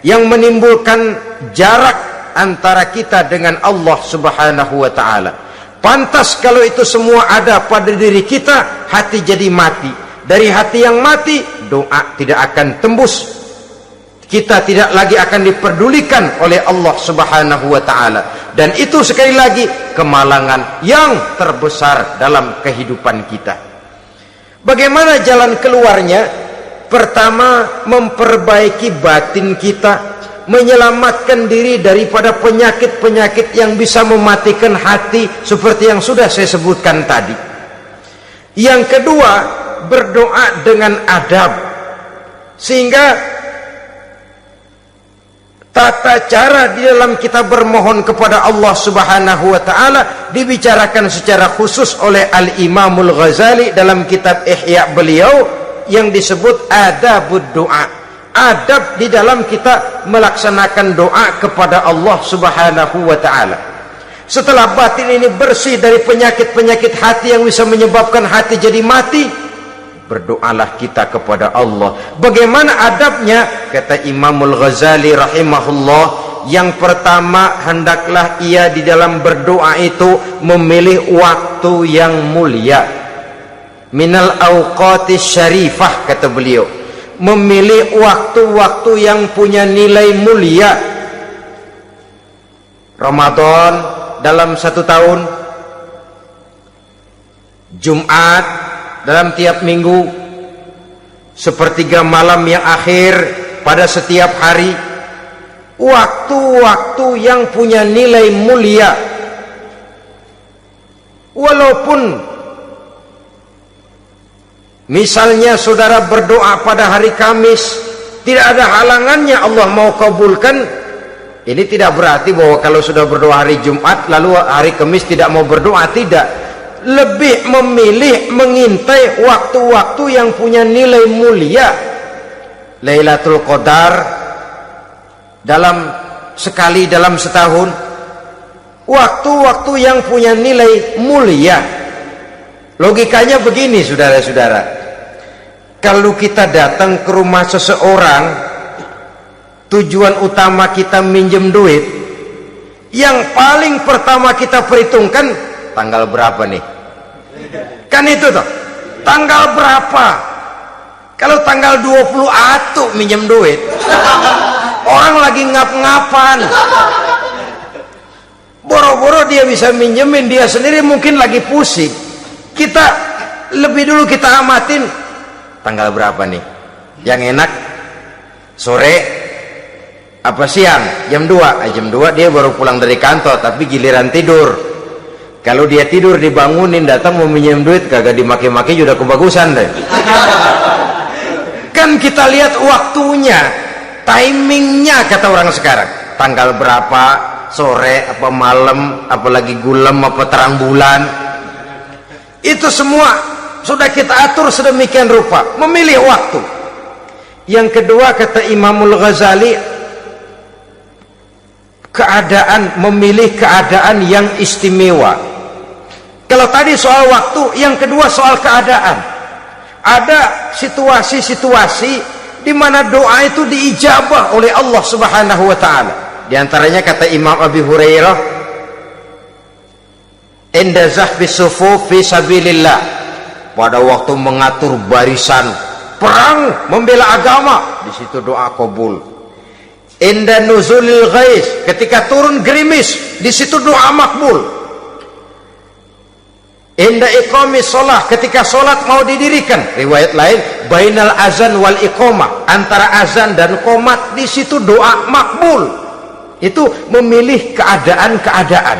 yang menimbulkan jarak antara kita dengan Allah Subhanahu wa ta'ala. Pantas kalau itu semua ada pada diri kita, hati jadi mati. Dari hati yang mati, doa tidak akan tembus. kita tidak lagi akan diperdulikan oleh Allah Subhanahu wa taala. Dan itu sekali lagi kemalangan yang terbesar dalam kehidupan kita. Bagaimana jalan keluarnya? Pertama, memperbaiki batin kita, menyelamatkan diri daripada penyakit-penyakit yang bisa mematikan hati seperti yang sudah saya sebutkan tadi. Yang kedua, berdoa dengan adab, sehingga tata cara di dalam kita bermohon kepada Allah Subhanahu wa taala dibicarakan secara khusus oleh Al-Imamul Ghazali dalam kitab Ihya beliau yang disebut adabud doa. Adab di dalam kita melaksanakan doa kepada Allah Subhanahu wa taala. Setelah batin ini bersih dari penyakit-penyakit hati yang bisa menyebabkan hati jadi mati, berdoalah kita kepada Allah. Bagaimana adabnya? Kata Imamul Ghazali rahimahullah, yang pertama, hendaklah ia di dalam berdoa itu memilih waktu yang mulia. Minal awqatis syarifah, kata beliau, memilih waktu-waktu yang punya nilai mulia. Ramadan dalam 1 tahun, Jumat dalam tiap minggu, sepertiga malam yang akhir pada setiap hari, waktu-waktu yang punya nilai mulia. Walaupun misalnya saudara berdoa pada hari Kamis, tidak ada halangannya Allah mau kabulkan. Ini tidak berarti bahwa kalau sudah berdoa hari Jumat lalu hari Kamis tidak mau berdoa, tidak. Lebih memilih mengintai waktu-waktu yang punya nilai mulia. Lailatul Qadar sekali dalam setahun, waktu-waktu yang punya nilai mulia. Logikanya begini, saudara-saudara, kalau kita datang ke rumah seseorang, tujuan utama kita minjem duit, yang paling pertama kita perhitungkan tanggal berapa nih? Kan itu toh, tanggal berapa? Kalau tanggal 20 atuh minjem duit, orang lagi ngap-ngapan, boro-boro dia bisa minjemin, dia sendiri mungkin lagi pusing. Kita lebih dulu kita amatin tanggal berapa nih, yang enak sore apa siang, jam 2. Jam 2 dia baru pulang dari kantor, tapi giliran tidur. Kalau dia tidur dibangunin datang mau minjem duit, kagak dimaki-maki sudah kebagusan deh. Kan kita lihat waktunya, timingnya, kata orang sekarang, tanggal berapa, sore apa malam, apalagi gulam apa terang bulan, itu semua sudah kita atur sedemikian rupa, memilih waktu. Yang kedua, kata Imamul Ghazali, keadaan, memilih keadaan yang istimewa. Kalau tadi soal waktu, yang kedua soal keadaan. Ada situasi-situasi di mana doa itu diijabah oleh Allah Subhanahu wa taala. Di antaranya kata Imam Abi Hurairah, "Inda zahbis sufuf fi sabilillah." Pada waktu mengatur barisan perang membela agama, di situ doa kabul. Inda nuzulil ghais, ketika turun gerimis, di situ doa makbul. Inda iqamis shalah, ketika sholat mau didirikan, riwayat lain bainal azan wal iqamah, antara azan dan qomat, di situ doa makbul. Itu memilih keadaan-keadaan.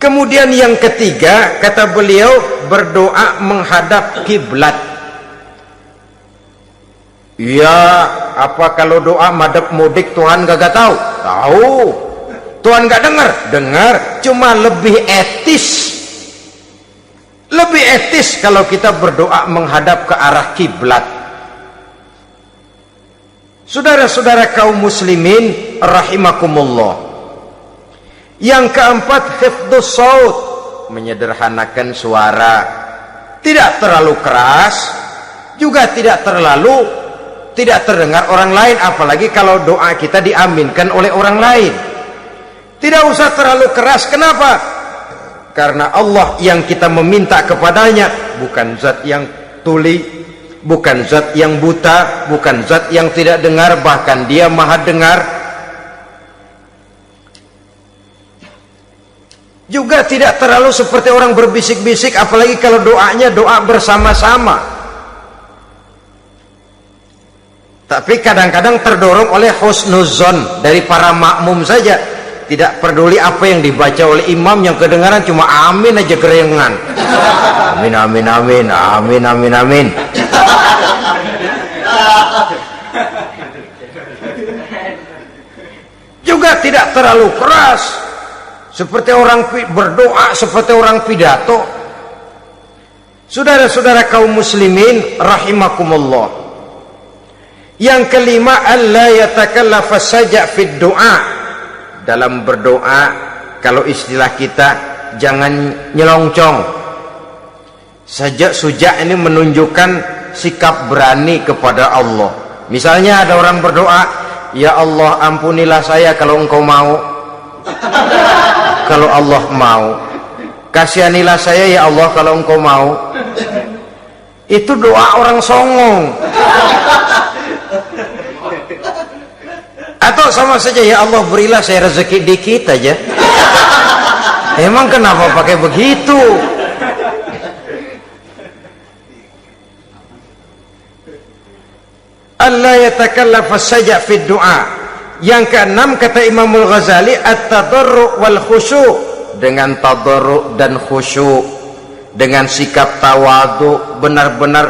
Kemudian yang ketiga, kata beliau, berdoa menghadap kiblat. Ya, apa kalau doa madhab mudik Tuhan gak tahu? Tahu. Tuhan gak dengar? Dengar. Cuma lebih etis. Lebih etis kalau kita berdoa menghadap ke arah kiblat. Saudara-saudara kaum muslimin rahimakumullah. Yang keempat, hifdzus shaut, menyederhanakan suara. Tidak terlalu keras, juga tidak terdengar orang lain, apalagi kalau doa kita diaminkan oleh orang lain. Tidak usah terlalu keras. Kenapa? Karena Allah yang kita meminta kepadanya bukan zat yang tuli, bukan zat yang buta, bukan zat yang tidak dengar, bahkan dia maha dengar. Juga tidak terlalu seperti orang berbisik-bisik, apalagi kalau doanya doa bersama-sama. Tapi kadang-kadang terdorong oleh husnuzon dari para makmum saja, tidak peduli apa yang dibaca oleh imam, yang kedengaran cuma amin aja gerengan. Amin amin amin amin amin amin. Juga tidak terlalu keras seperti orang berdoa, seperti orang pidato. Saudara-saudara kaum muslimin rahimakumullah. Yang kelima, alla yatakallafa saja fid doa. Dalam berdoa, kalau istilah kita, jangan nyelongcong. Sajak sujak ini menunjukkan sikap berani kepada Allah. Misalnya ada orang berdoa, ya Allah ampunilah saya kalau engkau mau. Kalau Allah mau, kasihanilah saya ya Allah kalau engkau mau. Itu doa orang songong. Atau sama saja, ya Allah berilah saya rezeki dikit aja. Emang kenapa pakai begitu? Allah yatakallafa saja fid doa. Yang keenam, kata Imamul Ghazali, at-tadarru' wal khusyu'. Dengan tadarru' dan khusyuk, dengan sikap tawadu, benar-benar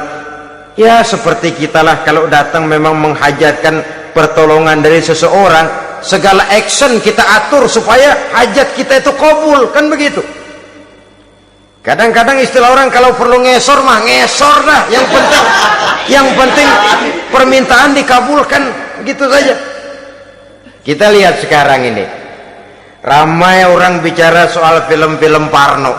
ya seperti kita lah kalau datang memang menghajatkan pertolongan dari seseorang, segala action kita atur supaya hajat kita itu kabul, kan begitu. Kadang-kadang istilah orang kalau perlu ngesor mah ngesor dah, yang penting permintaan dikabulkan, gitu saja. Kita lihat sekarang ini, ramai orang bicara soal film-film Parno.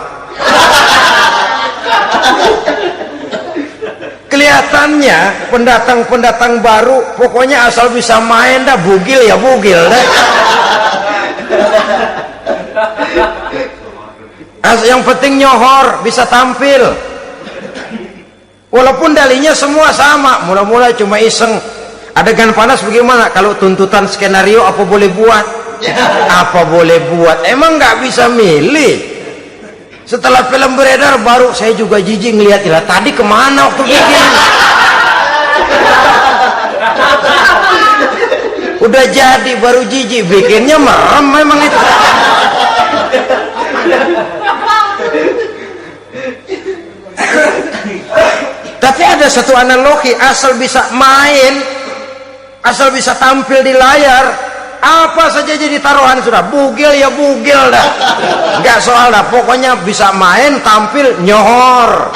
Kelihatannya pendatang-pendatang baru, pokoknya asal bisa main dah, bugil ya bugil dah. Yang penting nyohor, bisa tampil. Walaupun dalinya semua sama, mula-mula cuma iseng. Adegan panas bagaimana? Kalau tuntutan skenario apa boleh buat? Apa boleh buat? Emang nggak bisa milih. Setelah film beredar baru saya juga jijik ngeliat, lah tadi kemana waktu bikin? Udah jadi baru jijik, bikinnya merem memang itu. Tapi ada satu analogi, asal bisa main, asal bisa tampil di layar, apa saja jadi taruhan sudah. Bugil ya bugil dah, nggak soal dah, pokoknya bisa main, tampil, nyohor,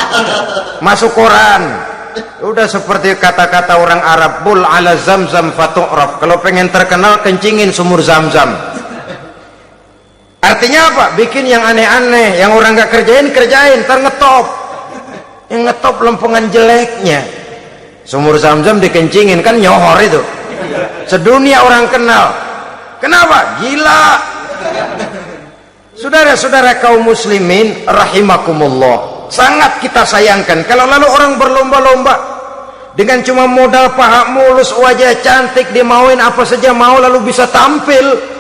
masuk koran. Udah seperti kata-kata orang Arab, bul ala zamzam fatu'raf. Kalau pengen terkenal, kencingin sumur Zamzam. Artinya apa? Bikin yang aneh-aneh, yang orang nggak kerjain, kerjain, ntar ngetop. Yang ngetop lempengan jeleknya. Sumur Zamzam dikencingin, kan nyohor itu. Sedunia orang kenal. Kenapa? Gila. Saudara-saudara kaum muslimin rahimakumullah, sangat kita sayangkan kalau lalu orang berlomba-lomba dengan cuma modal paha mulus, wajah cantik, dimauin apa saja mau, lalu bisa tampil.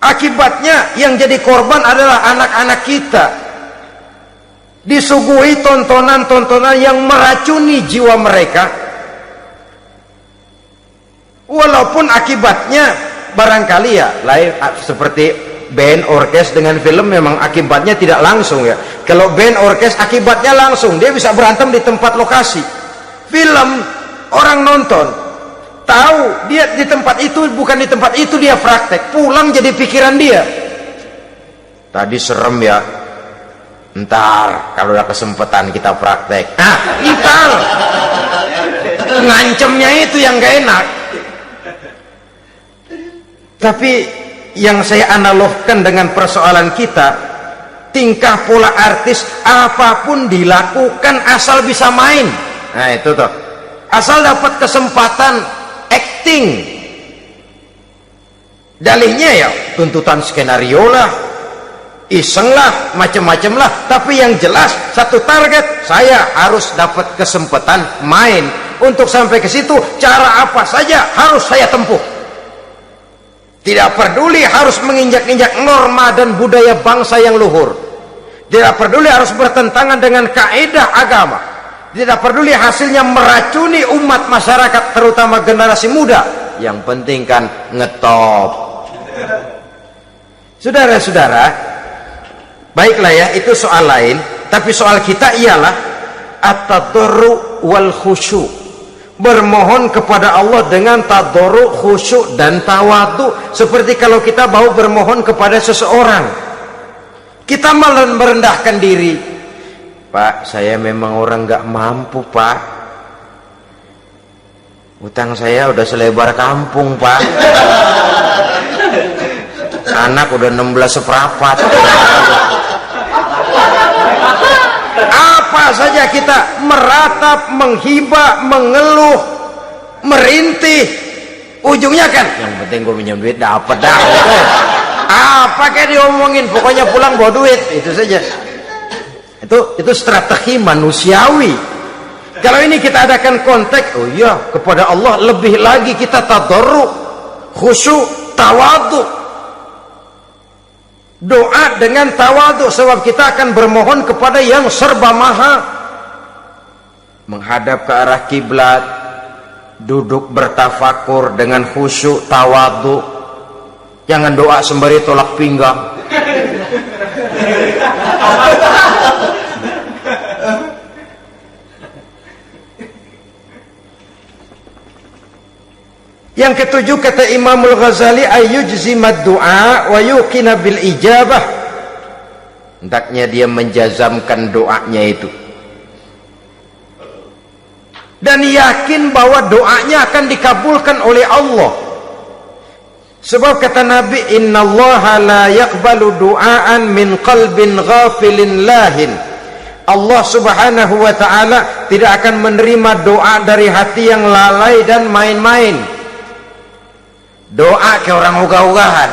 Akibatnya yang jadi korban adalah anak-anak kita, disuguhi tontonan-tontonan yang meracuni jiwa mereka. Walaupun akibatnya barangkali ya lain, seperti band orkes dengan film memang akibatnya tidak langsung ya. Kalau band orkes akibatnya langsung, dia bisa berantem di tempat lokasi. Film orang nonton tahu dia di tempat itu, bukan di tempat itu dia praktek, pulang jadi pikiran dia, tadi serem ya, ntar kalau ada kesempatan kita praktek. Ntar ngancemnya itu yang gak enak. Tapi yang saya analogkan dengan persoalan kita, tingkah pola artis apapun dilakukan asal bisa main. Nah itu tuh, asal dapat kesempatan acting. Dalihnya ya tuntutan skenario lah, iseng lah, macam-macam lah, tapi yang jelas satu target, saya harus dapat kesempatan main. Untuk sampai ke situ, cara apa saja harus saya tempuh. Tidak peduli harus menginjak-injak norma dan budaya bangsa yang luhur, tidak peduli harus bertentangan dengan kaidah agama, tidak peduli hasilnya meracuni umat masyarakat, terutama generasi muda. Yang penting kan ngetop. Saudara-saudara, baiklah ya, itu soal lain. Tapi soal kita ialah at-tadarru wal khusyu', bermohon kepada Allah dengan tadarru, khusyuk dan tawadhu. Seperti kalau kita mau bermohon kepada seseorang, kita malah merendahkan diri. Pak, saya memang orang gak mampu, Pak. Utang saya udah selebar kampung, Pak. Anak udah 16 seperempat. Apa saja kita meratap, menghibah, mengeluh, merintih, ujungnya kan yang penting gue minjem duit dapat dah. Apa kayak diomongin, pokoknya pulang bawa duit, itu saja. Itu strategi manusiawi. Kalau ini kita adakan konteks, oh iya, kepada Allah lebih lagi kita tadarru, khusyuk, tawadhu. Doa dengan tawadhu, sebab kita akan bermohon kepada yang serba maha. Menghadap ke arah kiblat, duduk bertafakur dengan khusyuk, tawadhu. Jangan doa sembari tolak pinggang. Yang ketujuh, kata Imamul Ghazali, ayyujzimad du'a wa yuqina bil ijabah. Hendaknya dia menjazamkan doanya itu dan yakin bahwa doanya akan dikabulkan oleh Allah. Sebab kata Nabi, innallaha la yaqbalu du'aan min qalbin ghafilin lahin. Allah subhanahu wa ta'ala tidak akan menerima doa dari hati yang lalai dan main-main. Doa ke orang ugah-ugahan.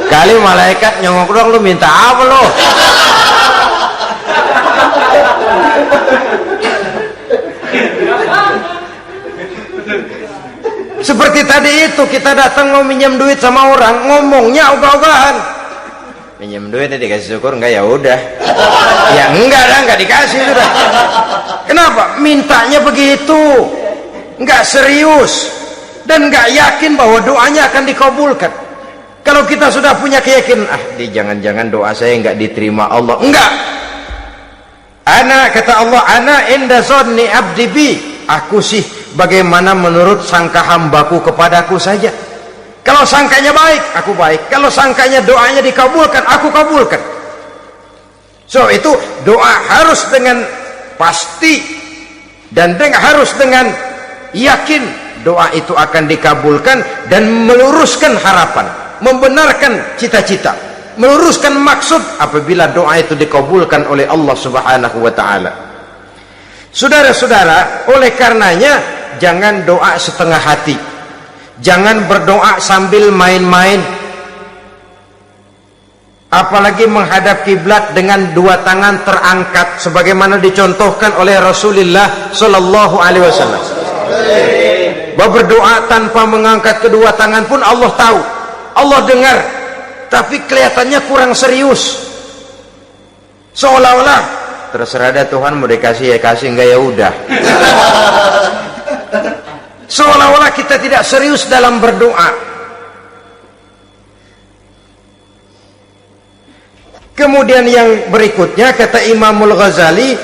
Kali malaikat nyongok dong, lu minta apa lu? Seperti tadi itu, kita datang mau minjem duit sama orang, ngomongnya ogah-ogahan. Minjem duit dikasih syukur enggak, ya udah. Ya enggak dah, enggak dikasih sudah. Kenapa? Mintanya begitu, enggak serius dan enggak yakin bahwa doanya akan dikabulkan. Kalau kita sudah punya keyakinan, jangan-jangan doa saya enggak diterima Allah. Enggak. Ana, kata Allah, ana inda zanni abdi bi. Aku sih bagaimana menurut sangka hambaku kepadaku saja. Kalau sangkanya baik, aku baik. Kalau sangkanya doanya dikabulkan, aku kabulkan. So itu doa harus dengan pasti dan harus dengan yakin doa itu akan dikabulkan dan meluruskan harapan, membenarkan cita-cita, meluruskan maksud apabila doa itu dikabulkan oleh Allah Subhanahu wa ta'ala. Saudara-saudara, oleh karenanya jangan doa setengah hati. Jangan berdoa sambil main-main. Apalagi menghadap kiblat dengan dua tangan terangkat sebagaimana dicontohkan oleh Rasulullah sallallahu alaihi wasallam. Bahwa berdoa tanpa mengangkat kedua tangan pun Allah tahu, Allah dengar, tapi kelihatannya kurang serius. Seolah-olah terserah dah Tuhan, mau dikasih ya kasih, enggak ya udah. Seolah-olah kita tidak serius dalam berdoa. Kemudian yang berikutnya, kata Imamul Ghazali,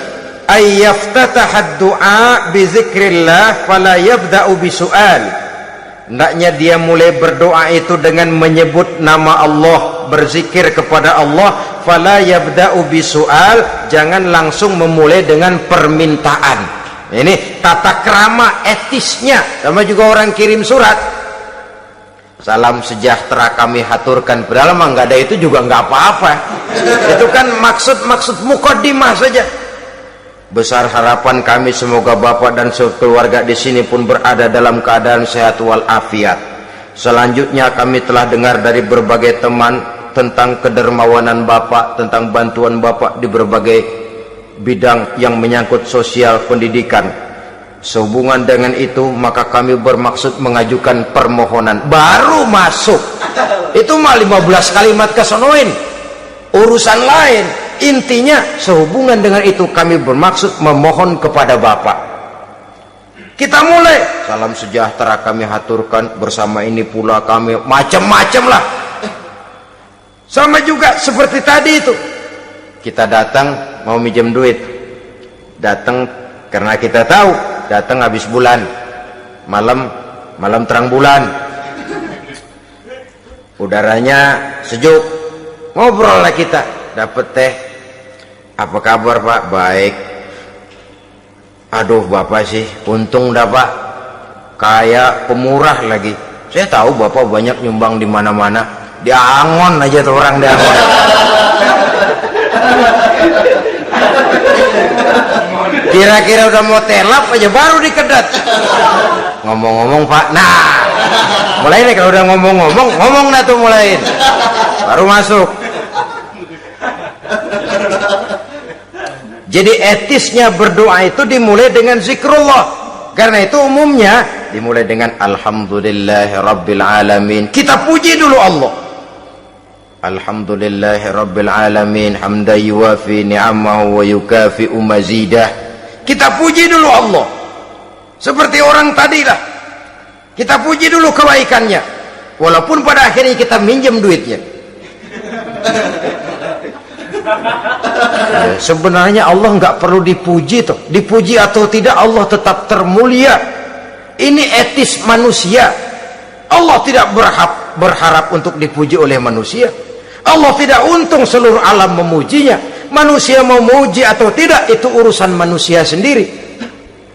ayyaftatahad du'a bi zikrillah fala yabda'u bi su'al. Hendaknya dia mulai berdoa itu dengan menyebut nama Allah, berzikir kepada Allah. Fala yabda'u bi su'al, jangan langsung memulai dengan permintaan. Ini tata krama etisnya. Sama juga orang kirim surat, salam sejahtera kami haturkan, padahal mah nggak ada itu juga nggak apa-apa. Itu kan maksud mukaddimah saja. Besar harapan kami semoga Bapak dan sekeluarga di sini pun berada dalam keadaan sehat walafiat. Selanjutnya kami telah dengar dari berbagai teman tentang kedermawanan Bapak, tentang bantuan Bapak di berbagai bidang yang menyangkut sosial pendidikan. Sehubungan dengan itu maka kami bermaksud mengajukan permohonan. Baru masuk itu mah 15 kalimat kesonoin, urusan lain. Intinya sehubungan dengan itu kami bermaksud memohon kepada Bapak. Kita mulai. Salam sejahtera kami haturkan, bersama ini pula kami macam-macam lah. Sama juga seperti tadi itu. Kita datang mau minjem duit. Datang karena kita tahu datang habis bulan. Malam terang bulan. Udaranya sejuk. Ngobrol lah kita, dapat teh. Apa kabar Pak? Baik. Aduh Bapak sih untung dah Pak, kayak pemurah lagi. Saya tahu Bapak banyak nyumbang di mana-mana. Di Angon aja tuh orang di Angon. Kira-kira udah mau telap aja baru dikedat. Ngomong-ngomong Pak, nah mulai nih kalau udah ngomong nah tuh mulain. Baru masuk. Jadi etisnya berdoa itu dimulai dengan zikrullah. Karena itu umumnya dimulai dengan Alhamdulillahi Rabbil Alamin. Kita puji dulu Allah. Alhamdulillahi Rabbil Alamin hamdan yuwafi ni'amahu wa yukafi'u mazidah. Kita puji dulu Allah. Seperti orang tadi lah. Kita puji dulu kebaikannya. Walaupun pada akhirnya kita minjem duitnya. Sebenarnya Allah nggak perlu dipuji toh. Dipuji atau tidak Allah tetap termulia. Ini etis manusia. Allah tidak berharap untuk dipuji oleh manusia. Allah tidak untung seluruh alam memujinya. Manusia mau memuji atau tidak itu urusan manusia sendiri.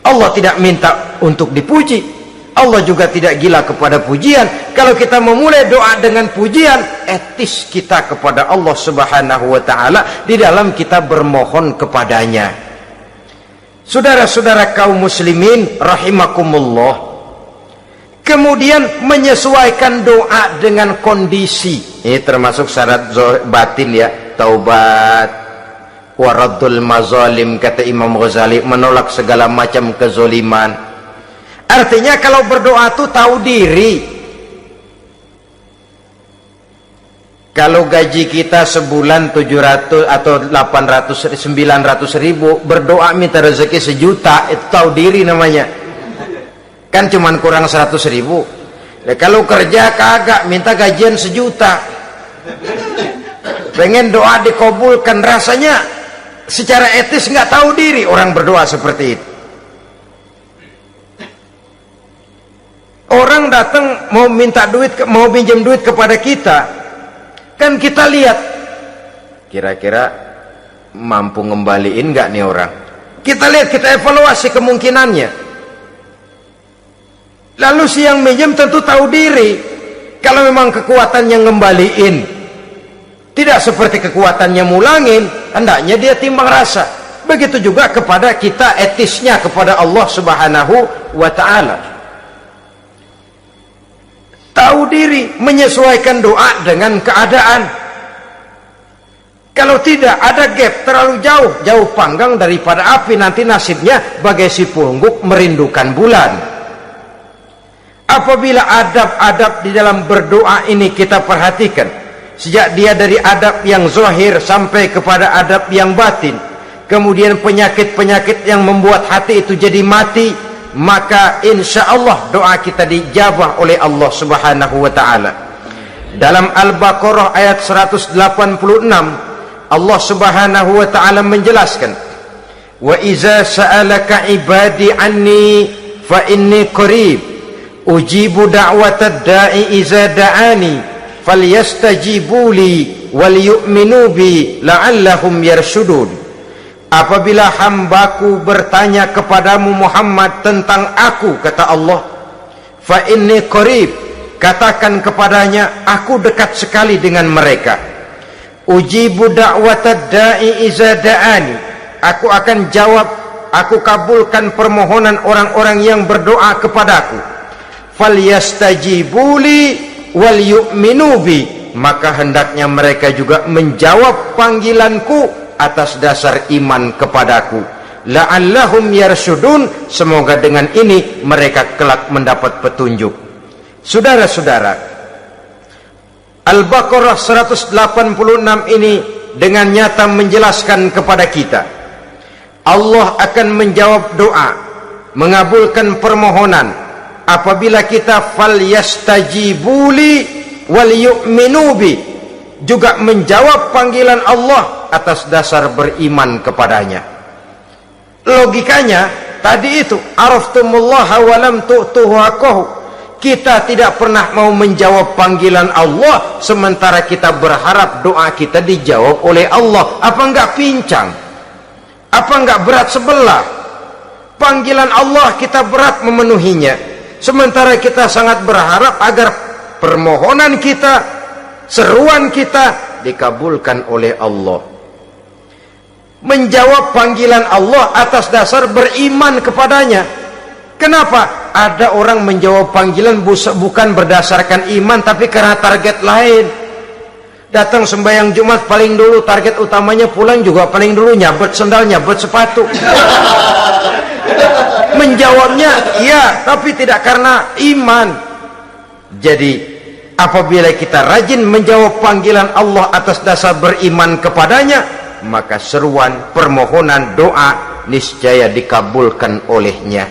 Allah tidak minta untuk dipuji. Allah juga tidak gila kepada pujian. Kalau kita memulai doa dengan pujian, etis kita kepada Allah Subhanahu wa ta'ala di dalam kita bermohon kepadanya. Saudara-saudara kaum muslimin rahimakumullah, kemudian menyesuaikan doa dengan kondisi. Ini termasuk syarat batin ya. Taubat waraddul mazalim, kata Imam Ghazali, menolak segala macam kezoliman. Artinya kalau berdoa tuh tahu diri. Kalau gaji kita sebulan 700 atau 800 900 ribu, berdoa minta rezeki 1 juta, itu tahu diri namanya. Kan cuman kurang 100 ribu. Ya, kalau kerja kagak minta gajian 1 juta. Pengen doa dikabulkan, rasanya secara etis nggak tahu diri orang berdoa seperti itu. Orang datang mau minta duit, mau pinjam duit kepada kita, kan kita lihat kira-kira mampu ngembaliin nggak nih orang. Kita lihat, kita evaluasi kemungkinannya. Lalu si yang minjem tentu tahu diri. Kalau memang kekuatannya ngembaliin tidak seperti kekuatannya mulangin, hendaknya dia timbang rasa. Begitu juga kepada kita etisnya kepada Allah Subhanahu wa ta'ala. Tahu diri, menyesuaikan doa dengan keadaan. Kalau tidak ada gap terlalu jauh panggang daripada api, nanti nasibnya bagai si pungguk merindukan bulan. Apabila adab-adab di dalam berdoa ini kita perhatikan, sejak dia dari adab yang zahir sampai kepada adab yang batin, kemudian penyakit-penyakit yang membuat hati itu jadi mati, maka insya Allah doa kita dijabah oleh Allah Subhanahu wa ta'ala. Dalam Al-Baqarah ayat 186 Allah Subhanahu wa ta'ala menjelaskan, wa iza sa'alaka ibadi anni fa inni qarib ujibu da'watad da'i iza da'ani falyastajibu li wal yu'minu bi la'allahum yarshudun. Apabila hambaku bertanya kepadamu Muhammad tentang aku, kata Allah, fa inni qarib, katakan kepadanya aku dekat sekali dengan mereka. Ujibu da'watad da'i iza da'ani, aku akan jawab aku kabulkan permohonan orang-orang yang berdoa kepadaku. Falyastajibuli wal yu'minu bi, maka hendaknya mereka juga menjawab panggilanku atas dasar iman kepadaku. La'allahum yarsyudun, semoga dengan ini mereka kelak mendapat petunjuk. Saudara-saudara, Al-Baqarah 186 ini dengan nyata menjelaskan kepada kita, Allah akan menjawab doa, mengabulkan permohonan apabila kita falyastajibuli wal yu'minu bi, juga menjawab panggilan Allah atas dasar beriman kepadanya. Logikanya tadi itu, araftumullaha wa lam tu'tuhu haqqahu. Kita tidak pernah mau menjawab panggilan Allah sementara kita berharap doa kita dijawab oleh Allah. Apa enggak pincang? Apa enggak berat sebelah? Panggilan Allah kita berat memenuhinya, sementara kita sangat berharap agar permohonan kita, seruan kita dikabulkan oleh Allah. Menjawab panggilan Allah atas dasar beriman kepadanya. Kenapa? Ada orang menjawab panggilan bukan berdasarkan iman, tapi karena target lain. Datang sembahyang Jumat paling dulu, target utamanya pulang juga paling dulu nyabet sendal, nyabet sepatu. Menjawabnya iya, tapi tidak karena iman. Jadi apabila kita rajin menjawab panggilan Allah atas dasar beriman kepadanya, maka seruan, permohonan, doa niscaya dikabulkan olehnya.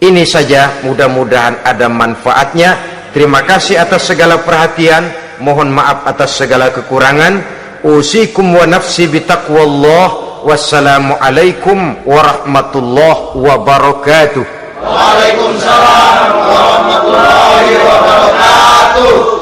Ini saja, mudah-mudahan ada manfaatnya. Terima kasih atas segala perhatian, mohon maaf atas segala kekurangan. Usikum wa nafsi bitaqwallah. Wassalamualaikum warahmatullahi wabarakatuh. Waalaikumsalam warahmatullahi wabarakatuh.